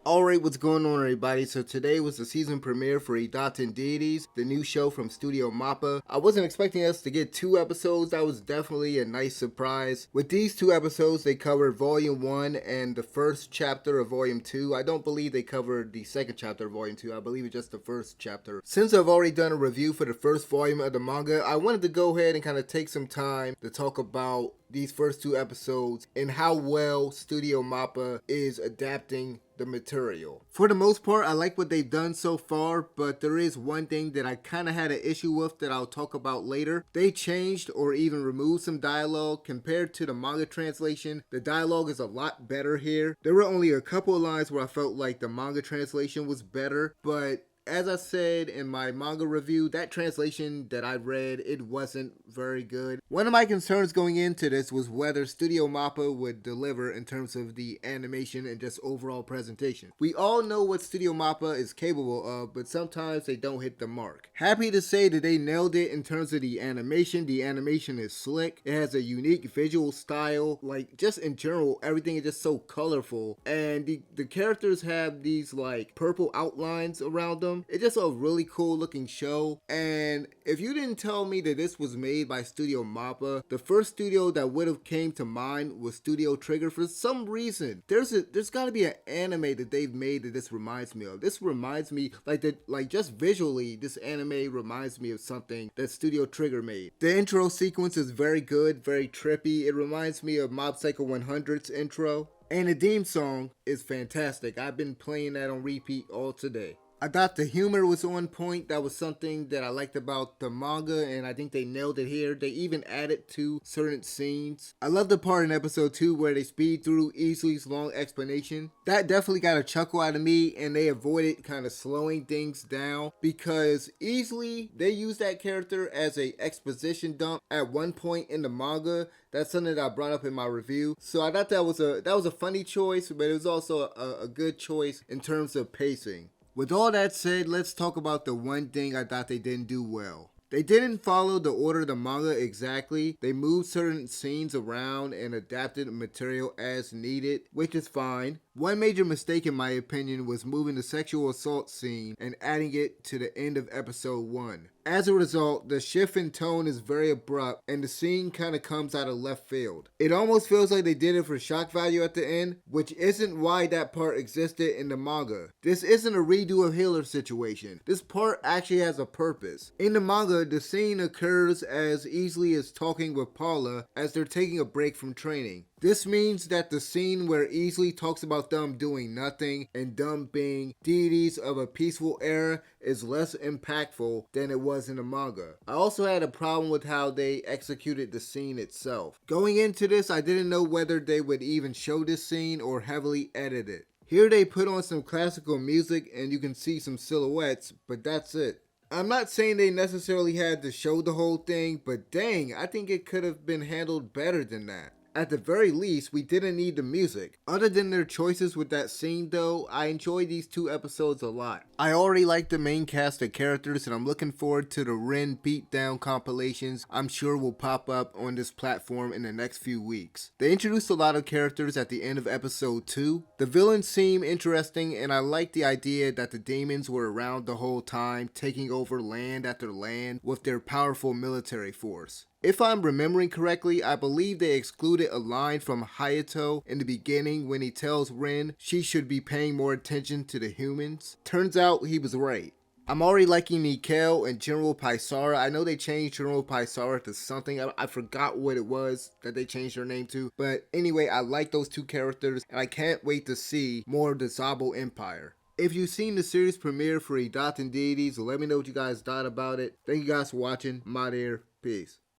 Alright, what's going on everybody? So today was the season premiere for Idaten Deities, the new show from Studio Mappa. I wasn't expecting us to get 2 episodes, that was definitely a nice surprise. With these 2 episodes, they covered Volume 1 and the first chapter of Volume 2. I don't believe they covered the second chapter of Volume 2, I believe it's just the first chapter. Since I've already done a review for the first volume of the manga, I wanted to go ahead and kind of take some time to talk about these first 2 episodes and how well Studio Mappa is adapting the material. For the most part, I like what they've done so far, but there is one thing that I kind of had an issue with that I'll talk about later. They changed or even removed some dialogue compared to the manga translation. The dialogue is a lot better here. There were only a couple of lines where I felt like the manga translation was better, but as I said in my manga review, that translation that I read, it wasn't very good. One of my concerns going into this was whether Studio Mappa would deliver in terms of the animation and just overall presentation. We all know what Studio Mappa is capable of, but sometimes they don't hit the mark. Happy to say that they nailed it in terms of the animation. The animation is slick. It has a unique visual style. Like, just in general, everything is just so colorful. And the characters have these like purple outlines around them. It's just a really cool looking show, and if you didn't tell me that this was made by Studio Mappa, the first studio that would have came to mind was Studio Trigger. For some reason, there's got to be an anime that they've made that this reminds me of. This reminds me, like just visually, this anime reminds me of something that Studio Trigger made. The intro sequence is very good, very trippy. It reminds me of Mob Psycho 100's intro, and the theme song is fantastic. I've been playing that on repeat all today. I thought the humor was on point. That was something that I liked about the manga, and I think they nailed it here. They even added to certain scenes. I love the part in episode 2 where they speed through Eastley's long explanation. That definitely got a chuckle out of me, and they avoided kind of slowing things down because Easley, they used that character as a exposition dump at one point in the manga. That's something that I brought up in my review. So I thought that was a funny choice, but it was also a good choice in terms of pacing. With all that said, let's talk about the one thing I thought they didn't do well. They didn't follow the order of the manga exactly. They moved certain scenes around and adapted material as needed, which is fine. One major mistake in my opinion was moving the sexual assault scene and adding it to the end of episode 1. As a result, the shift in tone is very abrupt and the scene kind of comes out of left field. It almost feels like they did it for shock value at the end, which isn't why that part existed in the manga. This isn't a redo of Hitler's situation. This part actually has a purpose. In the manga, the scene occurs as Easley is talking with Paula as they're taking a break from training. This means that the scene where Easley talks about them doing nothing and them being deities of a peaceful era is less impactful than it was in the manga. I also had a problem with how they executed the scene itself. Going into this, I didn't know whether they would even show this scene or heavily edit it. Here they put on some classical music and you can see some silhouettes, but that's it. I'm not saying they necessarily had to show the whole thing, but dang, I think it could have been handled better than that. At the very least, we didn't need the music. Other than their choices with that scene though, I enjoyed these 2 episodes a lot. I already like the main cast of characters and I'm looking forward to the Ren beatdown compilations I'm sure will pop up on this platform in the next few weeks. They introduced a lot of characters at the end of episode 2. The villains seem interesting and I like the idea that the demons were around the whole time, taking over land after land with their powerful military force. If I'm remembering correctly, I believe they excluded a line from Hayato in the beginning when he tells Ren she should be paying more attention to the humans. Turns out he was right. I'm already liking Mikhail and General Paisara. I know they changed General Paisara to something. I forgot what it was that they changed their name to. But anyway, I like those 2 characters and I can't wait to see more of the Zabo Empire. If you've seen the series premiere for Idaten Deities, let me know what you guys thought about it. Thank you guys for watching. I'm out here. Peace.